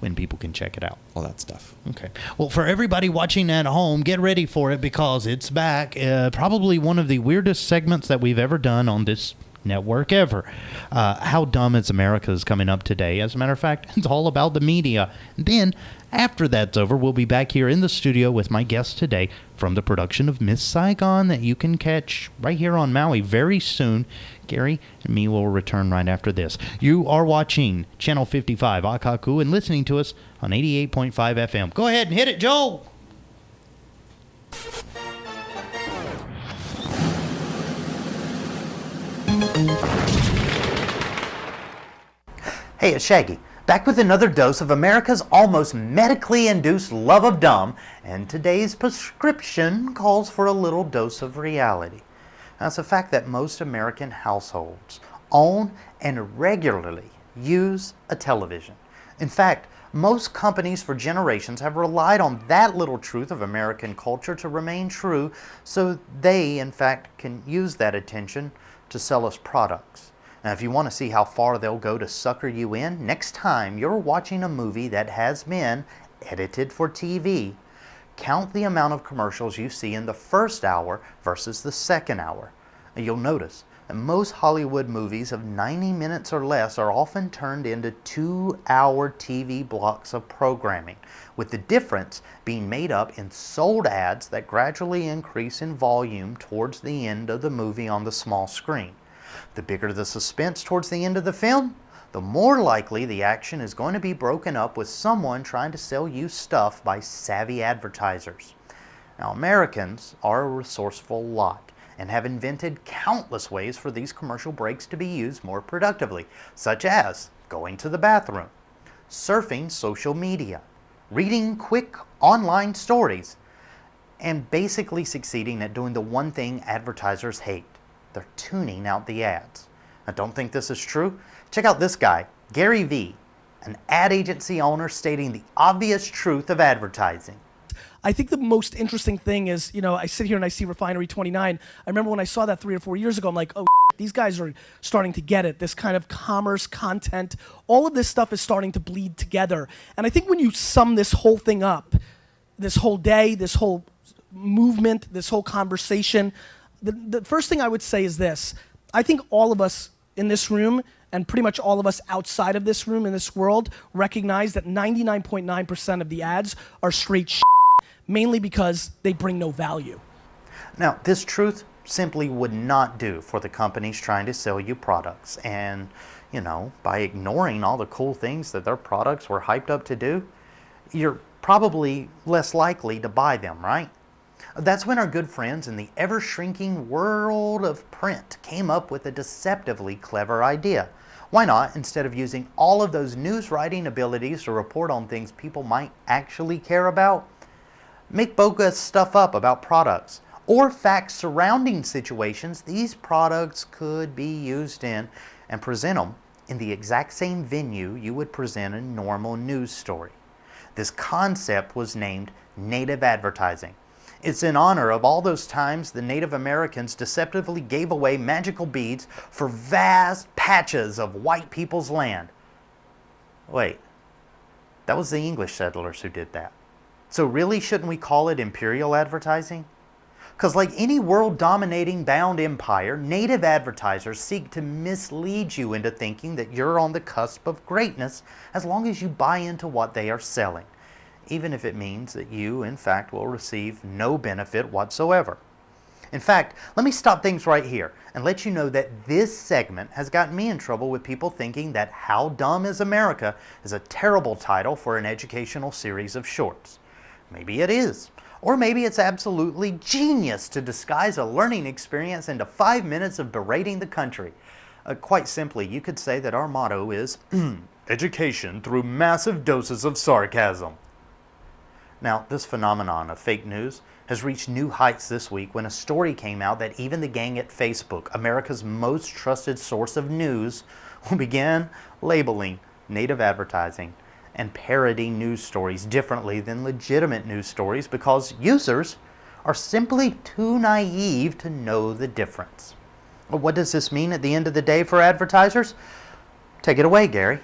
when people can check it out. All that stuff. Okay. Well, for everybody watching at home, get ready for it because it's back. Probably one of the weirdest segments that we've ever done on this network ever. How Dumb is America is coming up today. As a matter of fact, it's all about the media. Then, after that's over, we'll be back here in the studio with my guest today from the production of Miss Saigon that you can catch right here on Maui very soon. Gary and me will return right after this. You are watching Channel 55 KAKU and listening to us on 88.5 FM. Go ahead and hit it, Joel. Hey, it's Shaggy, back with another dose of America's almost medically induced love of dumb, and today's prescription calls for a little dose of reality. Now, it's a fact that most American households own and regularly use a television. In fact, most companies for generations have relied on that little truth of American culture to remain true, so they, in fact, can use that attention to sell us products. Now, if you want to see how far they'll go to sucker you in, next time you're watching a movie that has been edited for TV, count the amount of commercials you see in the first hour versus the second hour. And you'll notice that most Hollywood movies of 90 minutes or less are often turned into 2-hour TV blocks of programming, with the difference being made up in sold ads that gradually increase in volume towards the end of the movie on the small screen. The bigger the suspense towards the end of the film, the more likely the action is going to be broken up with someone trying to sell you stuff by savvy advertisers. Now, Americans are a resourceful lot and have invented countless ways for these commercial breaks to be used more productively, such as going to the bathroom, surfing social media, reading quick online stories, and basically succeeding at doing the one thing advertisers hate. They're tuning out the ads. Now, don't think this is true? Check out this guy, Gary V., an ad agency owner stating the obvious truth of advertising. I think the most interesting thing is, I sit here and I see Refinery 29. I remember when I saw that 3 or 4 years ago, I'm like, oh, these guys are starting to get it. This kind of commerce, content, all of this stuff is starting to bleed together. And I think when you sum this whole thing up, this whole day, this whole movement, this whole conversation, the first thing I would say is this. I think all of us in this room and pretty much all of us outside of this room in this world recognize that 99.9% of the ads are straight shit, mainly because they bring no value. Now, this truth simply would not do for the companies trying to sell you products. And, by ignoring all the cool things that their products were hyped up to do, you're probably less likely to buy them, right? That's when our good friends in the ever-shrinking world of print came up with a deceptively clever idea. Why not, instead of using all of those news writing abilities to report on things people might actually care about, make bogus stuff up about products or facts surrounding situations these products could be used in, and present them in the exact same venue you would present a normal news story. This concept was named native advertising. It's in honor of all those times the Native Americans deceptively gave away magical beads for vast patches of white people's land. Wait, that was the English settlers who did that. So really, shouldn't we call it imperial advertising? Because like any world-dominating bound empire, native advertisers seek to mislead you into thinking that you're on the cusp of greatness as long as you buy into what they are selling, even if it means that you, in fact, will receive no benefit whatsoever. In fact, let me stop things right here and let you know that this segment has gotten me in trouble with people thinking that How Dumb is America is a terrible title for an educational series of shorts. Maybe it is. Or maybe it's absolutely genius to disguise a learning experience into 5 minutes of berating the country. Quite simply, you could say that our motto is education through massive doses of sarcasm. Now, this phenomenon of fake news has reached new heights this week when a story came out that even the gang at Facebook, America's most trusted source of news, began labeling native advertising and parodying news stories differently than legitimate news stories because users are simply too naive to know the difference. What does this mean at the end of the day for advertisers? Take it away, Gary.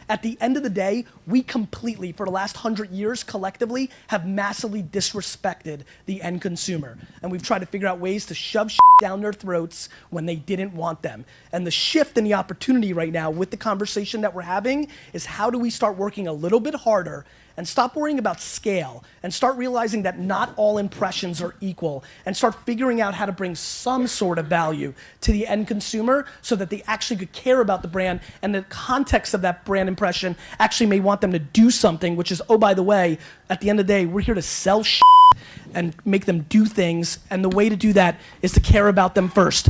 At the end of the day, we completely, for the last 100 years, collectively, have massively disrespected the end consumer. And we've tried to figure out ways to shove shit down their throats when they didn't want them. And the shift and the opportunity right now with the conversation that we're having is how do we start working a little bit harder and stop worrying about scale and start realizing that not all impressions are equal and start figuring out how to bring some sort of value to the end consumer so that they actually could care about the brand and the context of that brand impression actually may want them to do something, which is, oh, by the way, at the end of the day, we're here to sell shit and make them do things, and the way to do that is to care about them first.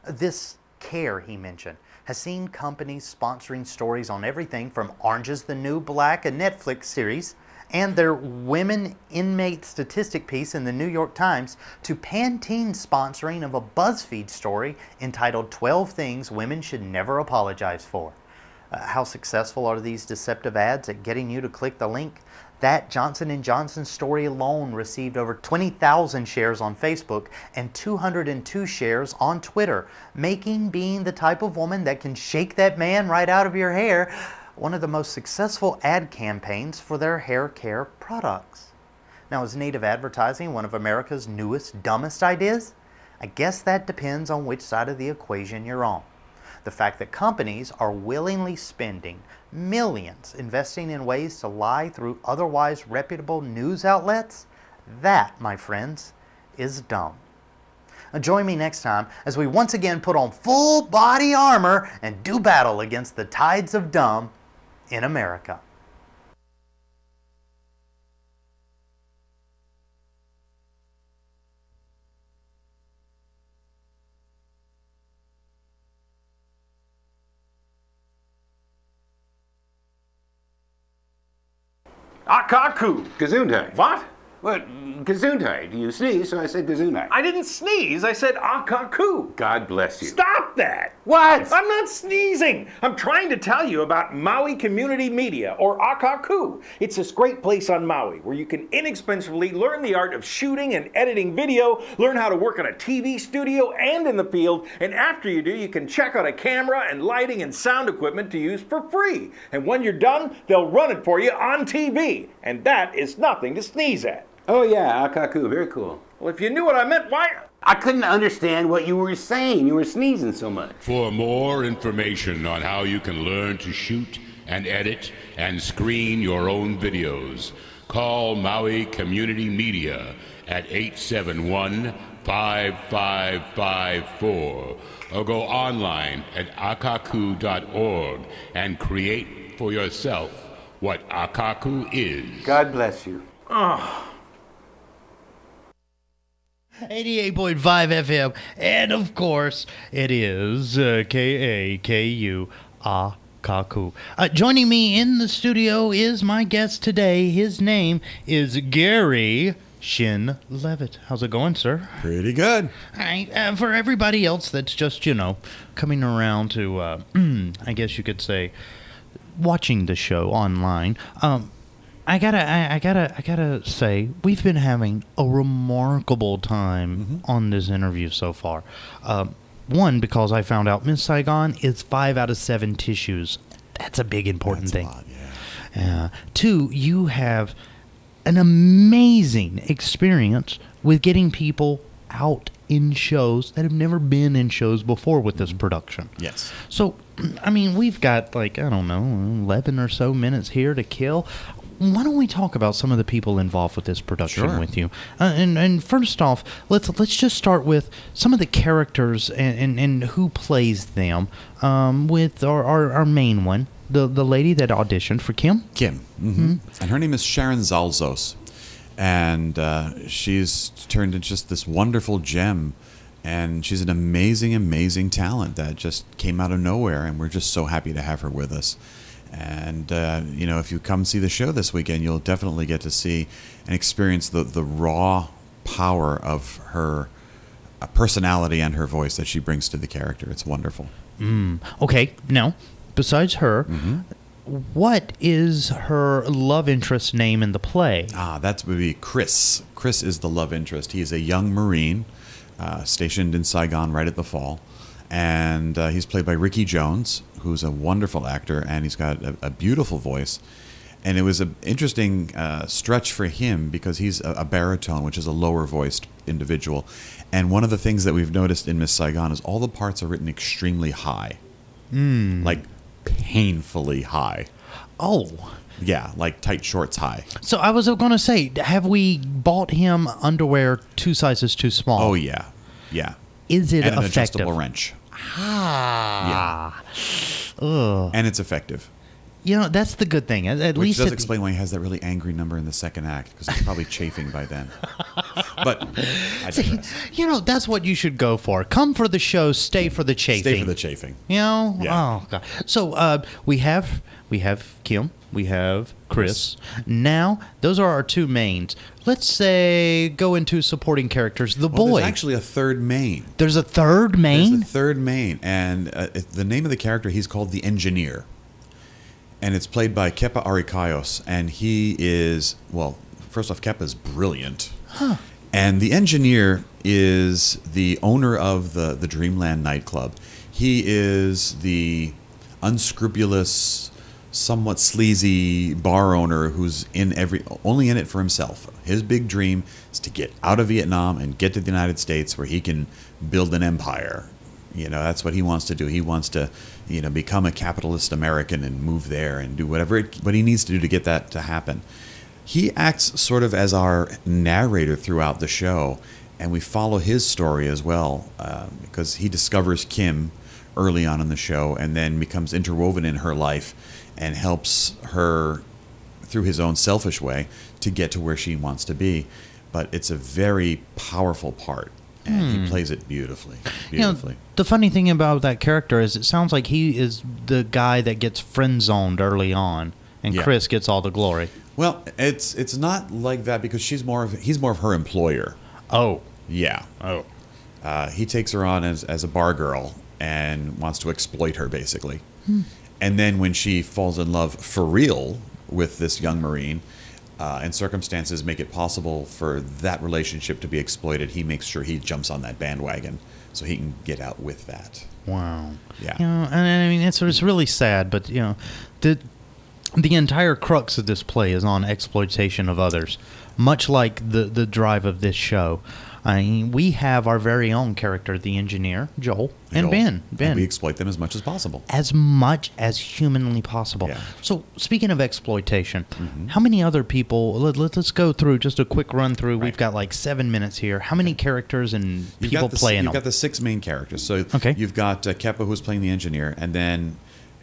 This care he mentioned has seen companies sponsoring stories on everything from Orange is the New Black, a Netflix series, and their women inmate statistic piece in the New York Times, to Pantene sponsoring of a BuzzFeed story entitled 12 Things Women Should Never Apologize For. How successful are these deceptive ads at getting you to click the link? That Johnson & Johnson story alone received over 20,000 shares on Facebook and 202 shares on Twitter, making being the type of woman that can shake that man right out of your hair one of the most successful ad campaigns for their hair care products. Now, is native advertising one of America's newest, dumbest ideas? I guess that depends on which side of the equation you're on. The fact that companies are willingly spending millions investing in ways to lie through otherwise reputable news outlets, that, my friends, is dumb. Now join me next time as we once again put on full body armor and do battle against the tides of dumb in America. KAKU. Gesundheit. What? What? Gesundheit. You sneeze, so I said Gesundheit. I didn't sneeze. I said KAKU. God bless you. Stop that! What? I'm not sneezing. I'm trying to tell you about Maui Community Media, or KAKU. It's this great place on Maui where you can inexpensively learn the art of shooting and editing video, learn how to work in a TV studio and in the field, and after you do, you can check out a camera and lighting and sound equipment to use for free. And when you're done, they'll run it for you on TV. And that is nothing to sneeze at. Oh yeah, KAKU. Very cool. Well, if you knew what I meant, why? I couldn't understand what you were saying. You were sneezing so much. For more information on how you can learn to shoot and edit and screen your own videos, call Maui Community Media at 871-5554 or go online at akaku.org and create for yourself what KAKU is. God bless you. Oh. 88.5 FM, and of course, it is KAKU, KAKU. Joining me in the studio is my guest today. His name is Gary Shin Levitt. How's it going, sir? Pretty good. All right, for everybody else that's just, coming around to, I guess you could say, watching the show online, I gotta say, we've been having a remarkable time on this interview so far. One, because I found out Miss Saigon is 5 out of 7 tissues. That's a big important thing. That's a lot, yeah. Two, you have an amazing experience with getting people out in shows that have never been in shows before with this production. Yes. So, I mean, we've got like, I don't know, 11 or so minutes here to kill. Why don't we talk about some of the people involved with this production with you? And first off, let's just start with some of the characters and who plays them. With our main one, the lady that auditioned for Kim. Kim. Mm-hmm. And her name is Sharon Zalzos. And she's turned into just this wonderful gem. And she's an amazing, amazing talent that just came out of nowhere. And we're just so happy to have her with us. And, if you come see the show this weekend, you'll definitely get to see and experience the raw power of her personality and her voice that she brings to the character. It's wonderful. Okay, now, besides her, what is her love interest name in the play? That would be Chris. Chris is the love interest. He is a young Marine stationed in Saigon right at the fall. And he's played by Ricky Jones, who's a wonderful actor, and he's got a beautiful voice. And it was an interesting stretch for him because he's a baritone, which is a lower-voiced individual. And one of the things that we've noticed in Miss Saigon is all the parts are written extremely high. Like painfully high. Oh. Yeah, like tight shorts high. So I was going to say, have we bought him underwear 2 sizes too small? Oh, yeah. Yeah. Is it and an effective? Adjustable wrench. Yeah. And it's effective. That's the good thing. At Which least does explain why he has that really angry number in the second act, because he's probably chafing by then. But I digress. That's what you should go for. Come for the show, stay for the chafing. Stay for the chafing. Yeah. Oh God. So we have Kim, we have Chris. Now those are our 2 mains. Let's say go into supporting characters. The boy. There's actually a third main. There's a third main. There's a third main, and the name of the character, he's called the Engineer. And it's played by Kepa Arikaios, and he is, well, first off, Kepa's brilliant. And the Engineer is the owner of the Dreamland nightclub. He is the unscrupulous, somewhat sleazy bar owner who's only in it for himself. His big dream is to get out of Vietnam and get to the United States where he can build an empire. That's what he wants to do. He wants to, become a capitalist American and move there and do what he needs to do to get that to happen. He acts sort of as our narrator throughout the show, and we follow his story as well, because he discovers Kim early on in the show and then becomes interwoven in her life and helps her through his own selfish way to get to where she wants to be. But it's a very powerful part. And he plays it beautifully. The funny thing about that character is it sounds like he is the guy that gets friend-zoned early on, and Chris gets all the glory. Well, it's not like that because he's more of her employer. Oh. Yeah. Oh. He takes her on as a bar girl and wants to exploit her, basically. And then when she falls in love for real with this young Marine, and circumstances make it possible for that relationship to be exploited, he makes sure he jumps on that bandwagon so he can get out with that. Wow. Yeah. And I mean, it's really sad, but, the entire crux of this play is on exploitation of others, much like the drive of this show. I mean, we have our very own character, the Engineer, Joel, and Ben. And we exploit them as much as possible. As much as humanly possible. Yeah. So, speaking of exploitation, how many other people, let's go through just a quick run through. Right. We've got like 7 minutes here. How many characters and people playing them? You've got the 6 main characters. So, you've got Kepa, who's playing the Engineer, and then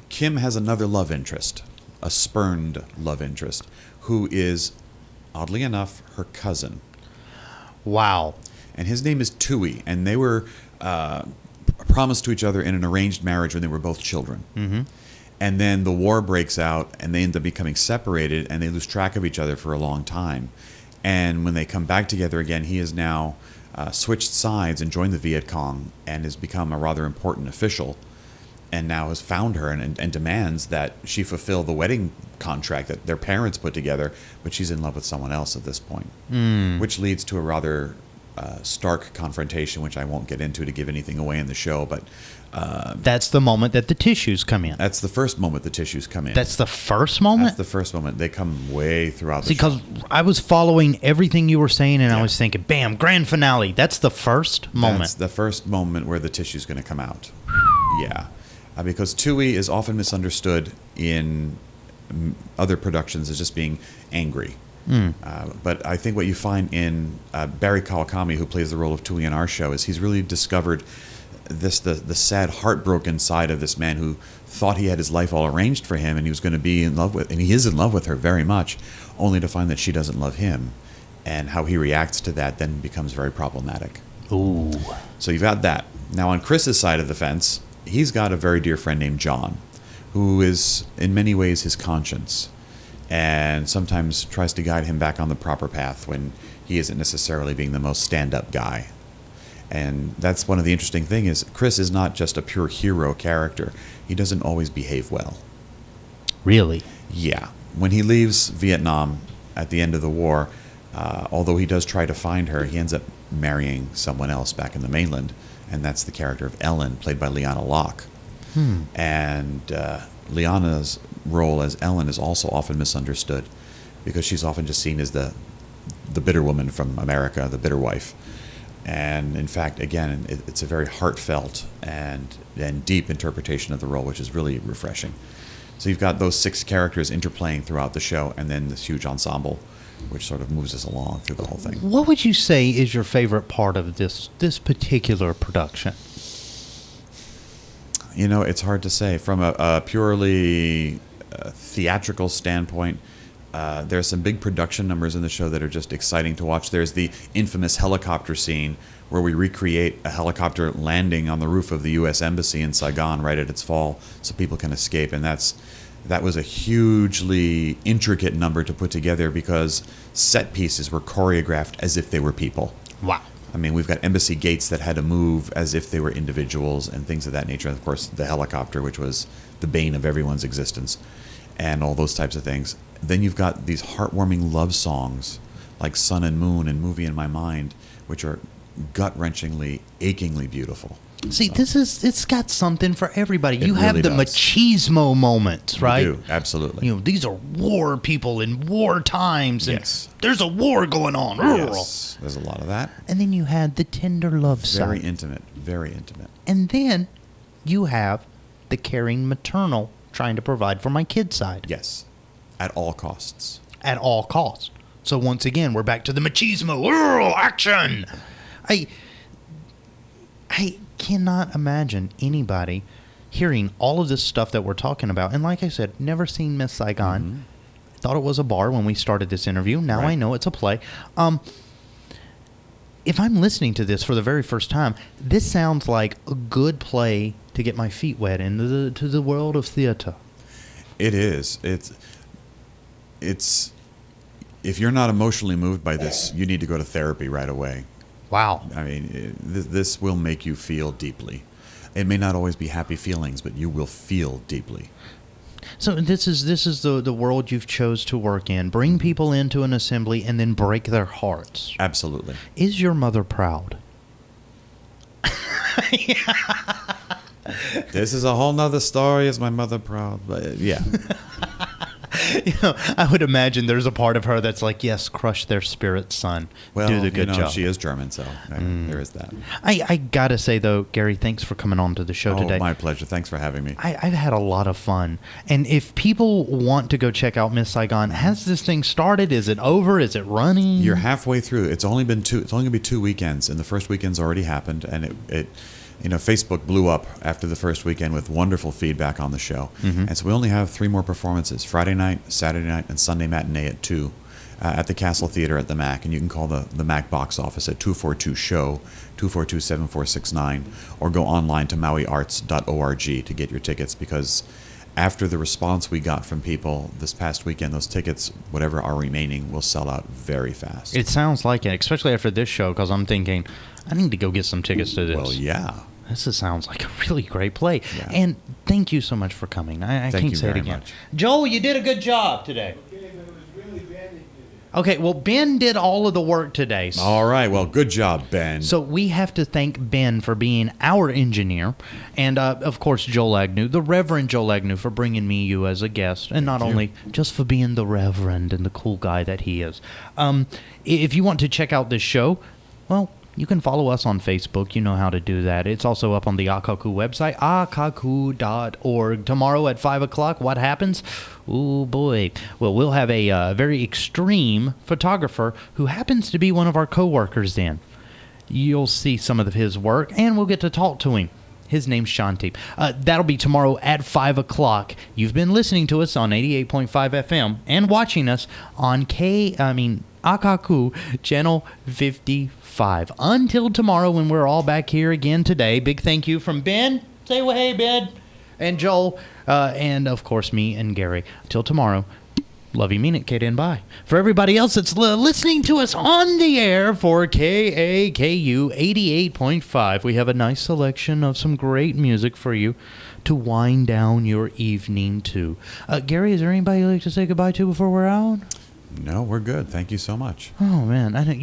Kim has another love interest, a spurned love interest, who is, oddly enough, her cousin. Wow. And his name is Tui, and they were promised to each other in an arranged marriage when they were both children. And then the war breaks out, and they end up becoming separated, and they lose track of each other for a long time. And when they come back together again, he has now switched sides and joined the Viet Cong and has become a rather important official, and now has found her and demands that she fulfill the wedding contract that their parents put together, but she's in love with someone else at this point, which leads to a rather stark confrontation, which I won't get into to give anything away in the show, but that's the moment that the tissues come in. that's the first moment the tissues come in. That's the first moment? That's the first moment. They come way throughout the See, show. because I was following everything you were saying, and I Yeah. was thinking, bam, grand finale. That's the first moment. That's the first moment where the tissue's going to come out. Yeah. Because Tui is often misunderstood in other productions as just being angry. But I think what you find in Barry Kawakami, who plays the role of Tui in our show, is he's really discovered the sad, heartbroken side of this man who thought he had his life all arranged for him and he was going to be in love with, and he is in love with her very much, only to find that she doesn't love him. And how he reacts to that then becomes very problematic. Ooh. So you've got that. Now on Chris's side of the fence, he's got a very dear friend named John, who is in many ways his conscience, and sometimes tries to guide him back on the proper path when he isn't necessarily being the most stand-up guy. And that's one of the interesting things is Chris is not just a pure hero character. He doesn't always behave well. Really? Yeah. When he leaves Vietnam at the end of the war, although he does try to find her, he ends up marrying someone else back in the mainland, and that's the character of Ellen, played by Liana Locke. And Liana's role as Ellen is also often misunderstood because she's often just seen as the bitter woman from America, the bitter wife. And in fact, again, it's a very heartfelt and deep interpretation of the role, which is really refreshing. So you've got those 6 characters interplaying throughout the show, and then this huge ensemble, which sort of moves us along through the whole thing. What would you say is your favorite part of this particular production? You know, it's hard to say. From a purely theatrical standpoint, there's some big production numbers in the show that are just exciting to watch. There's the infamous helicopter scene where we recreate a helicopter landing on the roof of the U.S. Embassy in Saigon right at its fall so people can escape. And that was a hugely intricate number to put together because set pieces were choreographed as if they were people. Wow. I mean, we've got embassy gates that had to move as if they were individuals and things of that nature. And of course, the helicopter, which was the bane of everyone's existence, and all those types of things. Then you've got these heartwarming love songs like Sun and Moon and Movie in My Mind, which are gut-wrenchingly, achingly beautiful. See, it's got something for everybody. You really have the does. machismo moments, right? You do, absolutely. You know, these are war people in war times, and Yes. there's a war going on. Yes, there's a lot of that. And then you had the tender love Very side. intimate, very intimate. And then you have the caring maternal trying to provide for my kid's side. Yes, at all costs. At all costs. So once again, we're back to the machismo. Action! I cannot imagine anybody hearing all of this stuff that we're talking about. And like I said, never seen Miss Saigon. Thought it was a bar when we started this interview. Now Right. I know it's a play. If I'm listening to this for the very first time, this sounds like a good play to get my feet wet into the world of theater. It is. It's. If you're not emotionally moved by this, you need to go to therapy right away. Wow. I mean, this will make you feel deeply. It may not always be happy feelings, but you will feel deeply. So this is the world you've chose to work in. Bring people into an assembly and then break their hearts. Absolutely. Is your mother proud? This is a whole nother story. Is my mother proud? But yeah. You know, I would imagine there's a part of her that's like, yes, crush their spirit, son. Well, do the good job. she is German, so there is that. I gotta say though, Gary, thanks for coming on to the show today. Oh, my pleasure. Thanks for having me. I've had a lot of fun. And if people want to go check out Miss Saigon, has this thing started? Is it over? Is it running? You're halfway through. It's only gonna be 2 weekends, and the first weekend's already happened, and it Facebook blew up after the first weekend with wonderful feedback on the show. And so we only have 3 more performances: Friday night, Saturday night, and Sunday matinee at 2 at the Castle Theater at the MAC. And you can call the MAC box office at 242-SHOW, 242-7469, or go online to mauiarts.org to get your tickets, because after the response we got from people this past weekend, those tickets, whatever are remaining, will sell out very fast. It sounds like it, especially after this show, because I'm thinking, I need to go get some tickets to this. Well, yeah. This sounds like a really great play. Yeah. And thank you so much for coming. I Thank can't you say it very again. much. Joel, you did a good job today. Okay, well, Ben did all of the work today. All right. Well, good job, Ben. So we have to thank Ben for being our engineer, and of course Joel Agnew, the Reverend Joel Agnew, for bringing me you as a guest, and not only just for being the Reverend and the cool guy that he is. If you want to check out this show, well, you can follow us on Facebook. You know how to do that. It's also up on the KAKU website, akaku.org. Tomorrow at 5 o'clock, what happens? Oh, boy. Well, we'll have a very extreme photographer who happens to be one of our coworkers then. You'll see some of his work, and we'll get to talk to him. His name's Shanti. That'll be tomorrow at 5 o'clock. You've been listening to us on 88.5 FM and watching us on Akaku Channel 55. Until tomorrow when we're all back here again today, big thank you from Ben. Say well, hey, Ben. And Joel. And, of course, me and Gary. Till tomorrow. Love you, mean it, Kate, and bye. For everybody else that's listening to us on the air for KAKU 88.5, we have a nice selection of some great music for you to wind down your evening to. Gary, is there anybody you'd like to say goodbye to before we're out? No, we're good. Thank you so much. Oh, man. I know you.